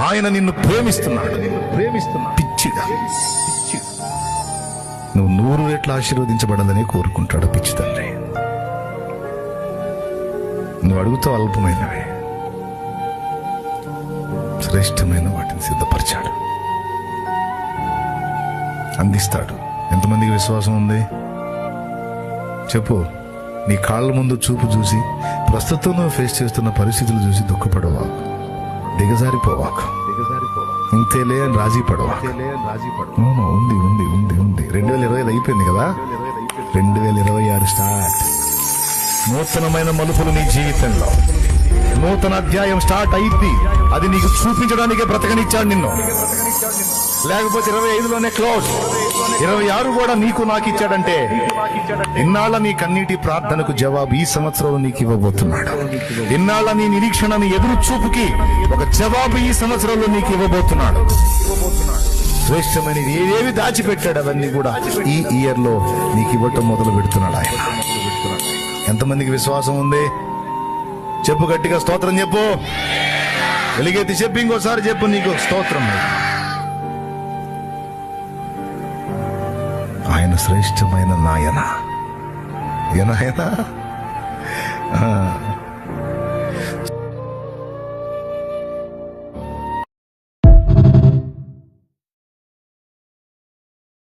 ఆయన నిన్ను ప్రేమిస్తున్నాడు. పిచ్చిగా నువ్వు 100 రెట్లు ఆశీర్వదించబడాలని కోరుకుంటాడు పిచ్చి తండ్రి. నువ్వు అడుగుతావు అల్పమైనవే, శ్రేష్టమైన వాటిని సిద్ధపరిచాడు, అందిస్తాడు. ఎంతమందికి విశ్వాసం ఉంది చెప్పు. నీ కాళ్ళ ముందు చూపు చూసి, ప్రస్తుతం నువ్వు ఫేస్ చేస్తున్న పరిస్థితులు చూసి దుఃఖపడవాకు, దిగజారిపోవాకు, ఇంతేలే అని రాజీ పడవాకు. ఉంది ఉంది ఉంది ఉంది 2025 అయిపోయింది కదా, 2026 స్టార్ట్. నూతనమైన మలుపులు నీ జీవితంలో, నూతన అధ్యాయం స్టార్ట్ అయింది. అది నీకు చూపించడానికే బ్రతకనిచ్చాడు నిన్ను. లేకపోతే 25లోనే క్లోజ్. 26 కూడా నీకు నాకు ఇచ్చాడంటే ఇన్నాళ్ళ నీ కన్నీటి ప్రార్థనకు జవాబు ఈ సంవత్సరంలో నీకు ఇవ్వబోతున్నాడు. ఇన్నాళ్ళ నీ నిరీక్షణ, నీ ఎదురు చూపుకి ఒక జవాబు ఈ సంవత్సరంలో నీకు ఇవ్వబోతున్నాడు. శ్రేష్టమైనది ఏవేవి దాచిపెట్టాడు అవన్నీ కూడా ఈ ఇయర్ లో నీకు ఇవ్వటం మొదలు పెడుతున్నాడు ఆయన. ఎంతమందికి విశ్వాసం ఉంది చెప్పు, గట్టిగా స్తోత్రం చెప్పు. వెలిగెత్తి చెప్పు, ఇంకోసారి చెప్పు, నీకు స్తోత్రం. ఆయన శ్రేష్టమైన నాయన.